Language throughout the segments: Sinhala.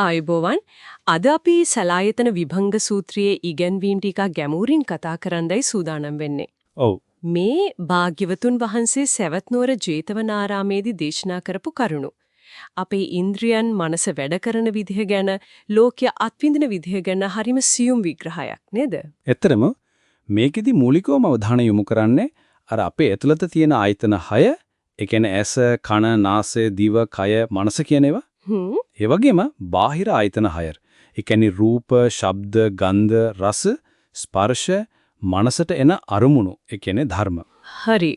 ආයුබෝවන් අද අපි සලායතන විභංග සූත්‍රයේ ඉගැන්වීම් ටික ගැඹුරින් කතා කරන්නයි සූදානම් වෙන්නේ. ඔව්. මේ භාග්‍යවතුන් වහන්සේ සවැත් නුවර ජේතවනාරාමේදී දේශනා කරපු කරුණු. අපේ ඉන්ද්‍රියන් මනස වැඩ කරන විදිහ ගැන, ලෝකයේ අත්විඳින විදිහ ගැන හරිම සියුම් විග්‍රහයක් නේද? ඇත්තටම මේකෙදි මූලිකවම අවධානය යොමු කරන්නේ අර අපේ ඇතුළත තියෙන ආයතන 6, ඒ කියන්නේ ඇස, කන, නාසය, දිව, කය, මනස කියන ඒවා. ඒ වගේම බාහිර ආයතන 6. ඒ කියන්නේ රූප, ශබ්ද, ගන්ධ, රස, ස්පර්ශ, මනසට එන අරමුණු. ඒ කියන්නේ ධර්ම. හරි.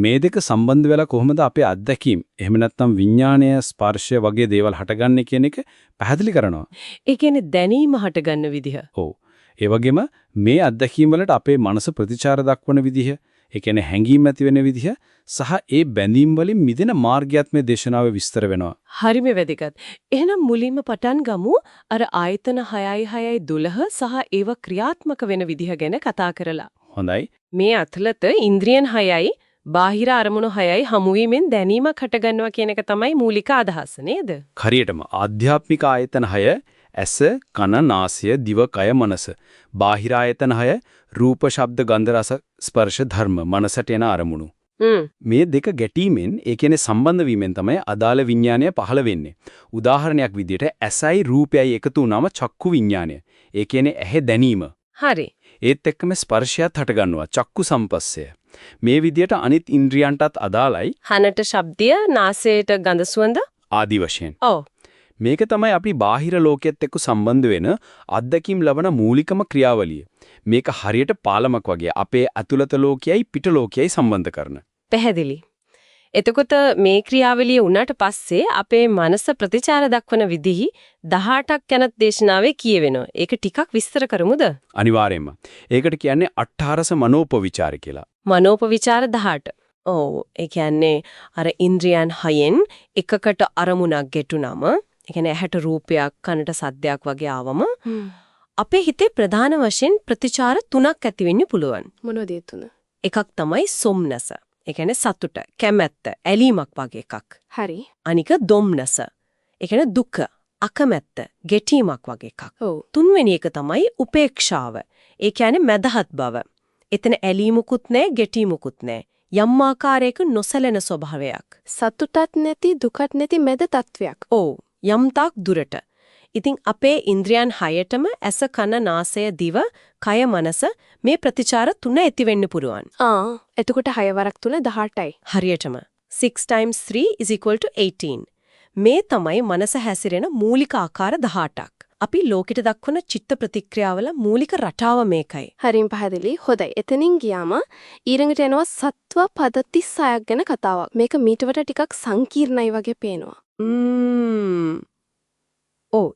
මේ දෙක සම්බන්ධ වෙලා කොහොමද අපේ අත්දැකීම්, එහෙම නැත්නම් විඥාණය, ස්පර්ශය වගේ දේවල් හටගන්නේ කියන එක පැහැදිලි කරනවා. ඒ කියන්නේ දැනීම හටගන්න විදිහ. ඔව්. ඒ වගේම මේ අත්දැකීම් වලට අපේ මනස ප්‍රතිචාර දක්වන විදිහ, ඒ කියන්නේ හැඟීම් ඇති වෙන විදිහ සහ ඒ බැඳීම් වලින් මිදෙන මාර්ගයත් මේ දේශනාවේ විස්තර වෙනවා. හරිම වැදගත්. එහෙනම් මුලින්ම පටන් ගමු අර ආයතන 6:12 සහ ඒව ක්‍රියාත්මක වෙන විදිහ ගැන කතා කරලා. හොඳයි. මේ අතලත ඉන්ද්‍රියන් 6යි බාහිර අරමුණු 6යි හමුවීමෙන් දැනීමක් හටගන්නවා කියන එක තමයි මූලික අදහස නේද? හරියටම ආධ්‍යාත්මික ආයතන 6 ඇස, කන, නාසය, දිව, කය, මනස. බාහිර ආයතන 6 රූප, ශබ්ද, ගන්ධ, රස, ස්පර්ශ, ධර්ම, මනසට එන අරමුණු. මේ දෙක ගැටීමෙන්, ඒ කියන්නේ සම්බන්ධ වීමෙන් තමයි අදාළ විඥානය පහළ වෙන්නේ. උදාහරණයක් විදිහට ඇසයි රූපයයි එකතු වුණාම චක්කු විඥානය. ඒ කියන්නේ ඇහැ දැනීම. හරි. ඒත් එක්කම ස්පර්ශයත් හටගන්නවා. චක්කු සම්පස්සය. මේ විදිහට අනිත් ඉන්ද්‍රියන්ටත් අදාළයි. හනට ශබ්දය, නාසයට ගඳ සුවඳ ආදි වශයෙන්. ඔව්. මේක තමයි අපි බාහිර ලෝකයේත් එක්ක සම්බන්ධ වෙන අත්දැකීම් ලබන මූලිකම ක්‍රියාවලිය. මේක හරියට පාලමක් වගේ අපේ අතුලත ලෝකයයි පිට ලෝකයයි සම්බන්ධ කරන. පැහැදිලි. එතකොට මේ ක්‍රියාවලිය වුණාට පස්සේ අපේ මනස ප්‍රතිචාර දක්වන විදිහි 18ක් යනත් දේශනාවේ කියවෙනවා. ඒක ටිකක් විස්තර කරමුද? අනිවාර්යයෙන්ම. ඒකට කියන්නේ අට්ඨාරස මනෝපවිචාර කියලා. මනෝපවිචාර 18. ඔව්. ඒ කියන්නේ අර ඉන්ද්‍රියන් 6න් එකකට අරමුණක් ගැටුනම, ඒ කියන්නේ ඇහැට රූපයක්, කනට සද්දයක් වගේ ආවම අපේ හිතේ ප්‍රධාන වශයෙන් ප්‍රතිචාර 3ක් ඇති වෙන්න පුළුවන්. මොනවද ඒ තුන? එකක් තමයි සොම්නස. ඒ කියන්නේ සතුට, කැමැත්ත, ඇලීමක් වගේ එකක්. හරි. අනික දොම්නස. ඒ කියන්නේ දුක, අකමැත්ත, ගැටීමක් වගේ එකක්. ඔව්. තුන්වෙනි එක තමයි උපේක්ෂාව. ඒ කියන්නේ මදහත් බව. එතන ඇලීමකුත් නැහැ, ගැටීමකුත් නැහැ. යම් ආකාරයක නොසැලෙන ස්වභාවයක්. සතුටත් නැති, දුකත් නැති මැද තත්වයක්. ඔව්. යම් තාක් දුරට. ඉතින් අපේ ඉන්ද්‍රියන් 6ටම ඇස, කන, නාසය, දිව, කය, මනස මේ ප්‍රතිචාර 3 ඇති වෙන්න පුරුවන්. එතකොට 6 වරක් 3 18යි. හරියටම 6 times 3 is equal to 18. මේ තමයි මනස හැසිරෙන මූලික ආකාර 18ක්. අපි ලෝකෙට දක්වන චිත්ත ප්‍රතික්‍රියාවල මූලික රටාව මේකයි. හරිම පැහැදිලි. හොඳයි. එතනින් ගියාම ඊළඟට එනවා සත්ව පද 36ක් ගැන කතාවක්. මේක මීට වඩා ටිකක් සංකීර්ණයි වගේ පේනවා.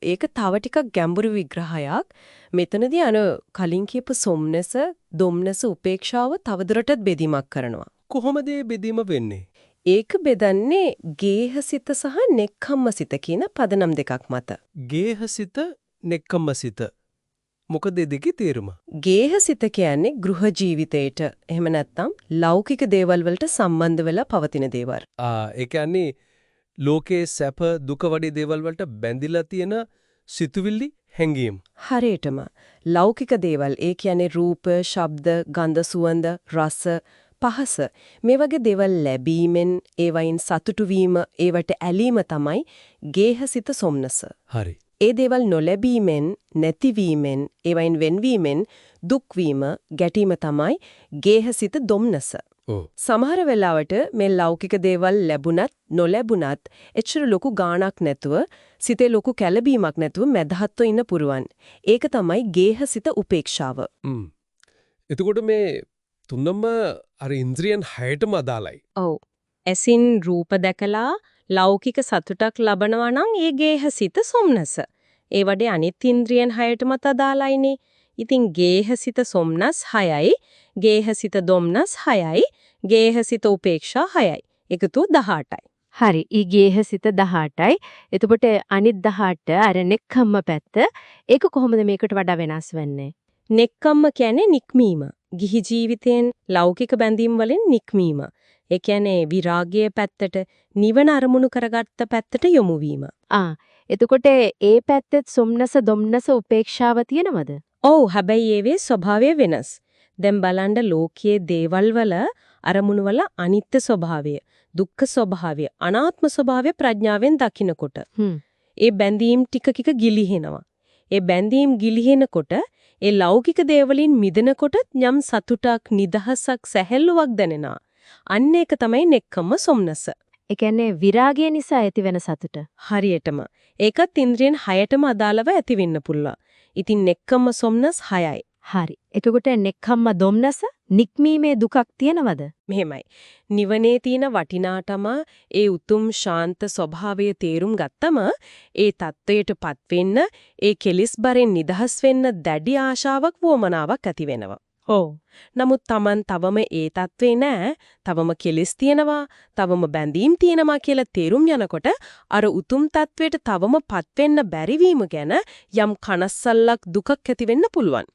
ඒක තව ටිකක් ගැඹුරු විග්‍රහයක්. මෙතනදී කලින් කියපු සොම්නස, දොම්නස, උපේක්ෂාව තවදුරටත් බෙදීමක් කරනවා. කොහොමද මේ බෙදීම වෙන්නේ? ඒක බෙදන්නේ ගේහසිත සහ නෙක්ඛම්මසිත කියන පදනම් දෙකක් මත. ගේහසිත, නෙක්ඛම්මසිත. මොකද දෙකේ තේරුම? ගේහසිත කියන්නේ ගෘහ ජීවිතයට, එහෙම නැත්නම් ලෞකික දේවල් වලට සම්බන්ධ වෙලා පවතින දේවල්. ඒ කියන්නේ ලෝකේ සැප දුක වගේ දේවල් වලට බැඳිලා තියෙන සිතුවිලි හැඟීම්. හරියටම ලෞකික දේවල්, ඒ කියන්නේ රූප, ශබ්ද, ගන්ධ, සුවඳ, රස, පහස මේ වගේ දේවල් ලැබීමෙන් ඒවයින් සතුටු වීම, ඒවට ඇලීම තමයි ගේහසිත සොම්නස. හරි. ඒ දේවල් නොලැබීමෙන්, නැතිවීමෙන්, ඒවයින් වෙන්වීමෙන් දුක් වීම, ගැටීම තමයි ගේහසිත දොම්නස. සමහර වෙලාවට මේ ලෞකික දේවල් ලැබුණත් නොලැබුණත් එච්චර ලොකු ගාණක් නැතුව, සිතේ ලොකු කැළඹීමක් නැතුව මැදහත්ව ඉන්න පුරුවන්. ඒක තමයි ගේහසිත උපේක්ෂාව. එතකොට මේ තුනම අර ඉන්ද්‍රියන් 6ටම අදාළයි. ඔව්. ඇසින් රූප දැකලා ලෞකික සතුටක් ලබනවා නම් ඒ ගේහසිත සොම්නස. ඒ වගේ අනිත් ඉන්ද්‍රියන් 6ටම අදාළයිනේ. ඉතින් ගේහසිත සොම්නස් 6යි, ගේහසිත දොම්නස් 6යි, ගේහසිත උපේක්ෂා 6යි. එකතු 18යි. හරි. ඊ ගේහසිත 18යි. එතකොට අනිත් 18 අර නෙක්ඛම්ම පැත්ත. ඒක කොහොමද මේකට වඩා වෙනස් වෙන්නේ? නෙක්ඛම්ම කියන්නේ නික්මීම. ගිහි ජීවිතයෙන් ලෞකික බැඳීම් වලින් නික්මීම. ඒ කියන්නේ විරාගයේ පැත්තට, නිවන අරමුණු කරගත්ත පැත්තට යොමු වීම. එතකොට ඒ පැත්තෙත් සොම්නස දුම්නස උපේක්ෂාව තියෙනවද? ඔව් හැබැයි ඒවේ ස්වභාවය වෙනස්. දැන් බලන්න ලෝකයේ දේවල් වල අරමුණු වල අනිත්‍ය ස්වභාවය, දුක්ඛ ස්වභාවය, අනාත්ම ස්වභාවය ප්‍රඥාවෙන් දකිනකොට ඒ බැඳීම් ටික ගිලිහෙනවා. ඒ බැඳීම් ගිලිහෙනකොට ඒ ලෞකික දේවලින් මිදෙනකොට යම් සතුටක්, නිදහසක්, සැහැල්ලුවක් දැනෙනවා. අන්න ඒක තමයි නෙක්ඛම්ම සොම්නස. ඒ කියන්නේ විරාගය නිසා ඇතිවෙන සතුට. හරියටම. ඒකත් ඉන්ද්‍රියන් 6ටම අදාළව ඇති වෙන්න පුළුවන්. ඉතින් නෙක්ඛම්ම සොම්නස් 6යි. හරි. එතකොට නෙක්ඛම්ම දුම්නස නික්මීමේ දුකක් තියනවද? මෙහෙමයි. නිවනේ තියෙන වටිනාටම ඒ උතුම් ශාන්ත ස්වභාවය තේරුම් ගත්තම ඒ தത്വයටපත් වෙන්න, ඒ කෙලිස් බරෙන් නිදහස් වෙන්න දැඩි ආශාවක් වොමනාවක් ඇති වෙනවා. ඔව්. නමුත් Taman තවම ඒ தત્වේ නෑ. තවම කෙලිස් තියෙනවා, තවම බැඳීම් තියෙනවා කියලා තේරුම් යනකොට අර උතුම් தത്വයට තවමපත් වෙන්න බැරි වීම ගැන යම් කනස්සල්ලක් දුකක් ඇති වෙන්න පුළුවන්.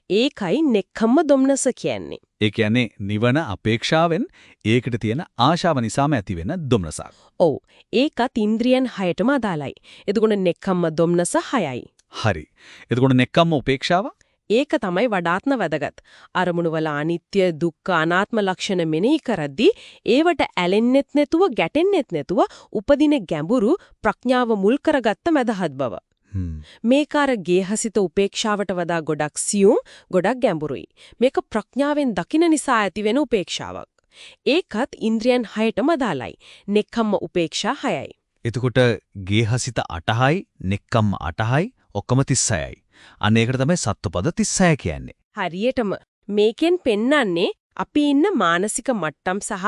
ඒකයි නෙක්ඛම්ම දුම්නස කියන්නේ. ඒ කියන්නේ නිවන අපේක්ෂාවෙන් ඒකට තියෙන ආශාව නිසාම ඇති වෙන දුම්නසක්. ඔව්. ඒකත් ඉන්ද්‍රියන් 6ටම අදාළයි. එතකොට නෙක්ඛම්ම දුම්නස 6යි. හරි. එතකොට නෙක්ඛම්ම උපේක්ෂාව? ඒක තමයි වඩාත්ම වැදගත්. අරමුණු වල අනිත්‍ය, දුක්ඛ, අනාත්ම ලක්ෂණ මෙනෙහි කරද්දී ඒවට ඇලෙන්නෙත් නැතුව, ගැටෙන්නෙත් නැතුව උපදින ගැඹුරු ප්‍රඥාව මුල් කරගත්ත මදහත් බව. මේකාර ගේහසිත උපේක්ෂාවට වඩා ගොඩක් සියුම්, ගොඩක් ගැඹුරුයි. මේක ප්‍රඥාවෙන් දකින නිසා ඇතිවෙන උපේක්ෂාවක්. ඒකත් ඉන්ද්‍රියන් 6ටම අදාළයි. නෙක්ඛම්ම උපේක්ෂා 6යි. එතකොට ගේහසිත 8යි, නෙක්ඛම්ම 8යි, ඔක්කොම 36යි. අන්න ඒකට තමයි සත්වපද 36 කියන්නේ. හරියටම මේකෙන් පෙන්වන්නේ අපි ඉන්න මානසික මට්ටම් සහ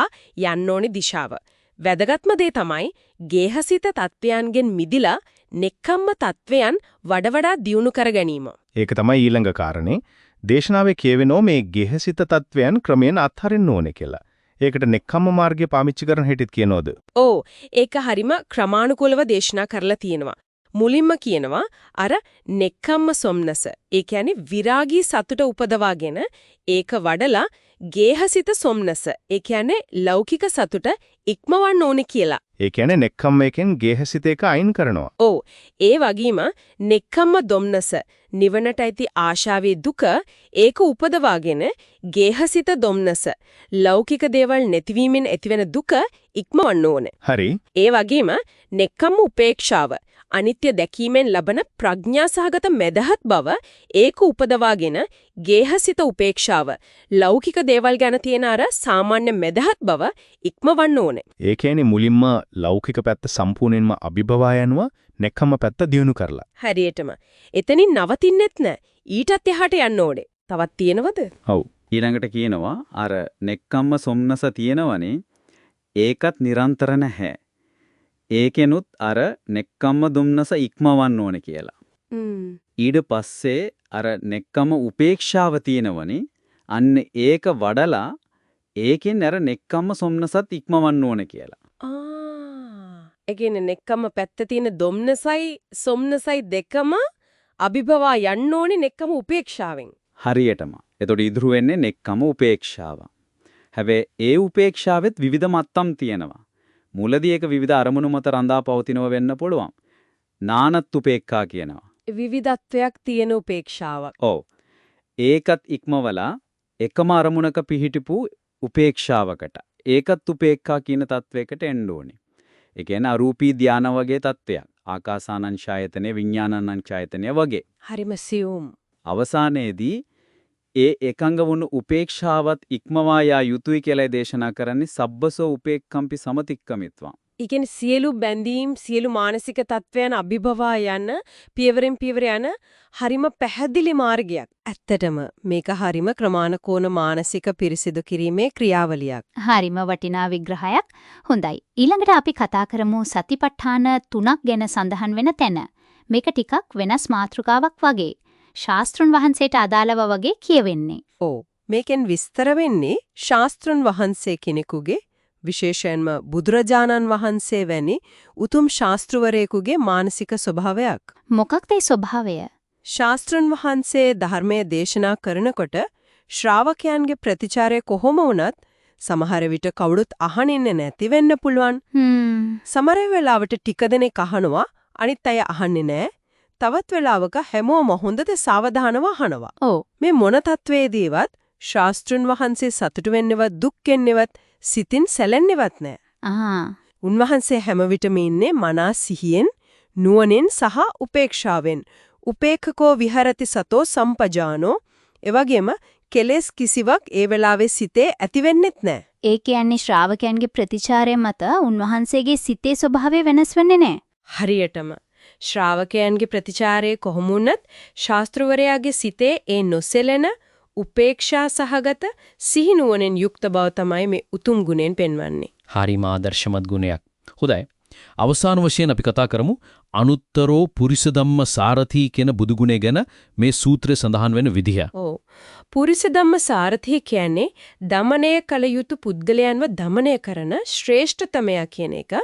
යන්න ඕනි දිශාව. වැදගත්ම දේ තමයි ගේහසිත තත්වයන්ගෙන් මිදිලා නෙක්ඛම්ම තත්වයන් වඩා දියුණු කර ගැනීම. ඒක තමයි ඊළඟ කාරණේ. දේශනාවේ කියවෙනෝ මේ ගේහසිත තත්වයන් ක්‍රමයෙන් අත්හරින්න ඕනේ කියලා. ඒකට නෙක්ඛම්ම මාර්ගය පාවිච්චි කරන හැටිත් කියනෝද? ඔව්. ඒක හරිම ක්‍රමානුකූලව දේශනා කරලා තියෙනවා. මුලින්ම කියනවා අර නෙක්ඛම්ම සොම්නස. ඒ කියන්නේ විරාගී සතුට උපදවාගෙන ඒක වඩලා ගේහසිත සොම්නස. ඒ කියන්නේ ලෞකික සතුට ඉක්මවන්න ඕනේ කියලා. ඒ කියන්නේ නෙක්ඛම්ම එකෙන් ගේහසිත එක අයින් කරනවා. ඔව්. ඒ වගේම නෙක්ඛම්ම දුම්නස නිවනට ඇති ආශාවේ දුක ඒක උපදවාගෙන ගේහසිත දුම්නස ලෞකික දේවල් නැතිවීමෙන් ඇතිවෙන දුක ඉක්මවන්න ඕනේ. හරි. ඒ වගේම නෙක්ඛම්ම උපේක්ෂාව අනිත්‍ය දැකීමෙන් ලබන ප්‍රඥාසහගත මෙදහත් බව ඒක උපදවාගෙන ගේහසිත උපේක්ෂාව ලෞකික දේවල් ගැන තියෙන අර සාමාන්‍ය මෙදහත් බව ඉක්මවන්න ඕනේ. ඒ කියන්නේ මුලින්ම ලෞකික පැත්ත සම්පූර්ණයෙන්ම අභිභවා යනවා, නෙක්ඛම්ම පැත්ත දියුණු කරලා. හරියටම. එතනින් නවතින්නෙත් නෑ. ඊටත් එහාට යන්න ඕනේ. තවත් තියෙනවද? ඔව්. ඊළඟට කියනවා අර නෙක්ඛම්ම සොම්නස තියෙනවනේ ඒකත් නිරන්තර නැහැ. ඒකෙනුත් අර නෙක්ඛම්ම දුම්නස ඉක්මවන්න ඕනේ කියලා. ඊට පස්සේ අර නෙක්ඛම්ම උපේක්ෂාව තියෙනවනේ අන්න ඒක වඩලා ඒකෙන් අර නෙක්ඛම්ම සොම්නසත් ඉක්මවන්න ඕනේ කියලා. ඒ කියන්නේ නෙක්ඛම්ම පැත්තේ තියෙන දුම්නසයි සොම්නසයි දෙකම අභිභවා යන්න ඕනේ නෙක්ඛම්ම උපේක්ෂාවෙන්. හරියටම. එතකොට ඉදිරි වෙන්නේ නෙක්ඛම්ම උපේක්ෂාව. හැබැයි ඒ උපේක්ෂාවෙත් විවිධ මට්ටම් තියෙනවා. මුලදී ඒක විවිධ අරමුණු මත රඳා පවතිනව වෙන්න පුළුවන්. නානත් උපේක්ඛා කියනවා. විවිධත්වයක් තියෙන උපේක්ෂාවක්. ඔව්. ඒකත් ඉක්මවලා එකම අරමුණක පිහිටපු උපේක්ෂාවකට. ඒකත් උපේක්ඛා කියන තත්වයකට එන්න ඕනේ. ඒ කියන්නේ අරූපී ධානා වගේ තත්වයක්. ආකාසානං ඡායතනෙ විඥානං ඡායතනෙ වගේ. හරිම සියුම්. අවසානයේදී ඒ එකංග වුණු උපේක්ෂාවත් ඉක්මවා යා යුතුයි කියලා දේශනා කරන්නේ සබ්බසෝ උපේක්ඛම්පි සමතික්කමිත්වා. ඒ කියන්නේ සියලු බැඳීම් සියලු මානසික තත්වයන් අභිභවා යන පියවරෙන් පියවර යන හරිම පැහැදිලි මාර්ගයක්. ඇත්තටම මේක හරිම ක්‍රමානුකූල මානසික පිරිසිදු කිරීමේ ක්‍රියාවලියක්. හරිම වටිනා විග්‍රහයක්. හොඳයි. ඊළඟට අපි කතා කරමු සතිපට්ඨාන 3ක් ගැන සඳහන් වෙන තැන. මේක ටිකක් වෙනස් මාතෘකාවක් වගේ. ශාස්ත්‍රුන් වහන්සේට අදාළව වගේ කියවෙන්නේ. ඔව්. මේකෙන් විස්තර වෙන්නේ ශාස්ත්‍රුන් වහන්සේ කෙනෙකුගේ විශේෂයෙන්ම බුදුරජාණන් වහන්සේ වැනි උතුම් ශාස්ත්‍රවරයෙකුගේ මානසික ස්වභාවයක්. මොකක්ද ඒ ස්වභාවය? ශාස්ත්‍රඥ වහන්සේ ධර්මයේ දේශනා කරනකොට ශ්‍රාවකයන්ගේ ප්‍රතිචාරය කොහොම වුණත් සමහර විට කවුරුත් අහන්නේ නැති වෙන්න පුළුවන්. සමහර වෙලාවට ටික දෙනෙක් අහනවා අනිත් අය අහන්නේ නැහැ. තවත් වෙලාවක හැමෝම හොඳට සාවධානව අහනවා. ඔව්. මේ මොන තත්වයේදීවත් ශාස්ත්‍රුන් වහන්සේ සතුටු වෙන්නවත් දුක් වෙන්නවත් සිතින් සැලෙන්නවත් නැහැ. උන්වහන්සේ හැම විටම ඉන්නේ මනස සිහියෙන්, නුවණින් සහ උපේක්ෂාවෙන්. උපේක්ඛකෝ විහරති සතෝ සම්පජානෝ. එවැගේම කෙලෙස් කිසිවක් ඒ වෙලාවේ සිතේ ඇති වෙන්නෙත් නැහැ. ඒ කියන්නේ ශ්‍රාවකයන්ගේ ප්‍රතිචාරය මත උන්වහන්සේගේ සිතේ ස්වභාවය වෙනස් වෙන්නේ නැහැ. හරියටම ශ්‍රාවකයන්ගේ ප්‍රතිචාරය කොහොම වුණත් ශාස්ත්‍රවරයාගේ සිතේ ඒ නොසෙලෙන උපේක්ෂා සහගත සිහිනුවණෙන් යුක්ත බව තමයි මේ උතුම් ගුණයෙන් පෙන්වන්නේ. හරිම ආදර්ශමත් ගුණයක්. හොඳයි. අවසාන වශයෙන් අපි කතා කරමු අනුත්තරෝ පුරිස ධම්ම සාරථී කියන බුදු ගුණය ගැන මේ සූත්‍රයේ සඳහන් වෙන විදිහ. ඔව්. පුරිස ධම්ම සාරථී කියන්නේ දමණය කළ යුතු පුද්ගලයන්ව දමණය කරන ශ්‍රේෂ්ඨතමයා කියන එක.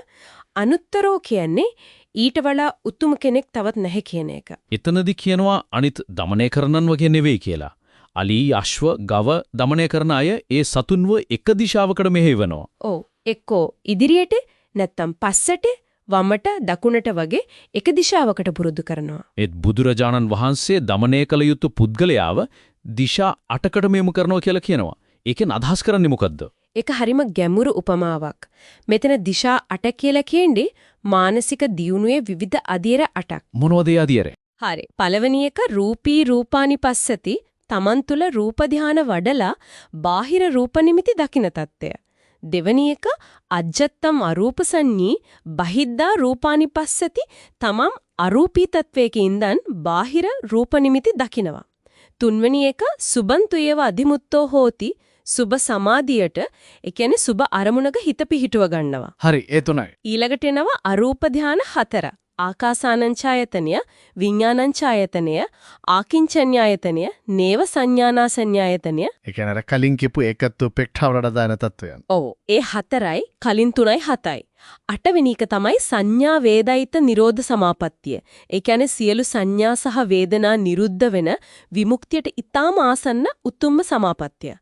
අනුත්තරෝ කියන්නේ ඊට වඩා උතුම් කෙනෙක් තවත් නැහැ කියන එක. එතනදි කියනවා අනිත් দমনය කරනන් වගේ නෙවෙයි කියලා. අලී අශ්ව ගව দমনය කරන අය ඒ සතුන්ව එක දිශාවකට මෙහෙවනවා. ඔව්. එක්කෝ ඉදිරියට නැත්තම් පස්සට වමට දකුණට වගේ එක දිශාවකට පුරුදු කරනවා. ඒත් බුදුරජාණන් වහන්සේ দমনය කළ යුතු පුද්ගලයාව දිශා 8කට මෙමු කරනවා කියලා කියනවා. ඒකෙන් අදහස් කරන්නේ මොකද්ද? ඒක හරිම ගැඹුරු උපමාවක්. මෙතන දිශා 8 කියලා කියන්නේ මානසික දියුණුවේ විවිධ අධීර 8ක්. මොනවද ඒ අධීර? හරි. පළවෙනි එක රූපී රූපානිපස්සති. තමන් තුල රූප ධාන වඩලා බාහිර රූප නිමිති දකින්න තත්ත්වය. දෙවැනි එක අජ්ජත්තම් අරූපසඤ්ඤී බහිද්දා රූපානිපස්සති. තමන් අරූපී තත්වයක ඉඳන් බාහිර රූප නිමිති දකිනවා. තුන්වෙනි එක සුබන්තුයව අධිමුත්තෝ හෝති. සුබ සමාධියට ඒ කියන්නේ සුබ අරමුණක හිත පිහිටුව ගන්නවා. හරි ඒ තුනයි. ඊළඟට එනවා අරූප ධාන 4. ආකාසානංචායතනය, විඥානංචායතනය, ආකින්චඤ්ඤායතනය, නේව සංඥානාසඤ්ඤායතනය. ඒ කියන්නේ අර කලින් කියපු ඒකත් උපේක්ෂාවට දාන තත්වයන්. ඔව්. ඒ 4යි කලින් 3යි 7යි. 8 වෙනි එක තමයි සංඥා වේදිත නිරෝධ සමාපත්තිය. ඒ කියන්නේ සියලු සංඥා සහ වේදනා නිරුද්ධ වෙන විමුක්තියට ඊටාම ආසන්න උතුම්ම සමාපත්තිය.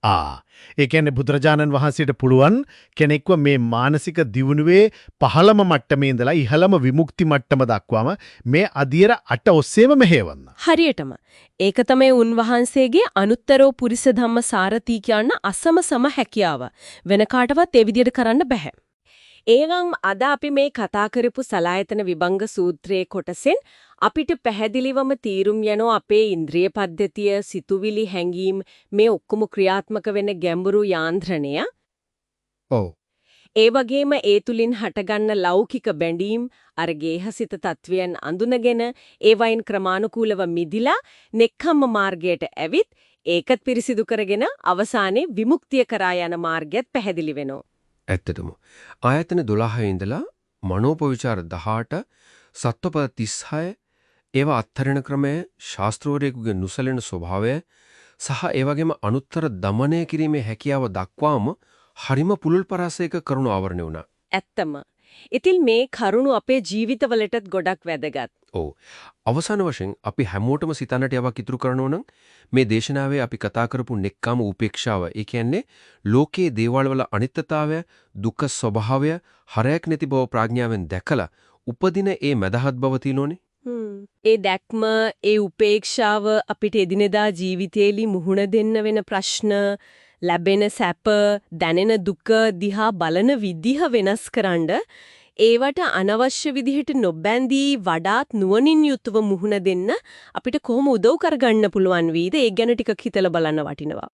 ඒ කියන්නේ බුදුරජාණන් වහන්සේට පුළුවන් කෙනෙක්ව මේ මානසික දියුණුවේ පහළම මට්ටමේ ඉඳලා ඉහළම විමුක්ති මට්ටම දක්වාම මේ අධීර 8 ඔස්සේම මෙහෙවන්න. හරියටම. ඒක තමයි උන්වහන්සේගේ අනුත්තරෝ පුරිස ධම්ම සාරථී කියන අසමසම හැකියාව. වෙන කාටවත් ඒ විදිහට කරන්න බෑ. ඒනම් අද අපි මේ කතා කරපු සලායතන විභංග සූත්‍රයේ කොටසෙන් අපිට පැහැදිලිවම තීරුම් යනවා අපේ ඉන්ද්‍රිය පද්ධතිය, සිතුවිලි හැඟීම් මේ ඔක්කොම ක්‍රියාත්මක වෙන ගැඹුරු යාන්ත්‍රණය. ඔව්. ඒ වගේම ඒ තුලින් හටගන්න ලෞකික බැඳීම් අර ගේහසිත තත්වයන් අඳුනගෙන ඒ වයින් ක්‍රමානුකූලව මිදිලා නෙක්ඛම්ම මාර්ගයට ඇවිත් ඒකත් පිරිසිදු කරගෙන අවසානයේ විමුක්තිය කරා යන මාර්ගයත් පැහැදිලි වෙනවා. ඇත්තටම ආයතන 12 ඉඳලා මනෝපවිචාර 18 සත්වපද 36 ඒවා අත්හරින ක්‍රමය ශාස්ත්‍රෝරේකුගේ නුසලෙන ස්වභාවය සහ ඒ වගේම අනුත්තර দমনය කිරීමේ හැකියාව දක්වාම හරිම පුලුල් පරාසයක කරුණු ආවරණය වුණා. ඇත්තම. ඉතින් මේ කරුණු අපේ ජීවිතවලටත් ගොඩක් වැදගත්. ඔව්. අවසාන වශයෙන් අපි හැමෝටම සිතන්නට යවක් ඉතුරු කරනෝ නම් මේ දේශනාවේ අපි කතා කරපු නෙක්කාම උපේක්ෂාව. ඒ කියන්නේ ලෝකයේ දේවල් වල අනිත්‍යතාවය, දුක්ඛ ස්වභාවය, හරයක් නැති බව ප්‍රඥාවෙන් දැකලා උපදින ඒ මදහත් බව තියෙනෝනේ. ඒ දැක්ම, ඒ උපේක්ෂාව අපිට එදිනෙදා ජීවිතේලි මුහුණ දෙන්න වෙන ප්‍රශ්න, ලැබෙන සැප, දැනෙන දුක දිහා බලන විදිහ වෙනස්කරනද ඒවට අනවශ්‍ය විදිහට නොබැඳී වඩාත් නුවණින් යුතුව මුහුණ දෙන්න අපිට කොහොම උදව් කරගන්න පුළුවන් වීද ඒ ගැන ටිකක් හිතලා බලන්න වටිනවා.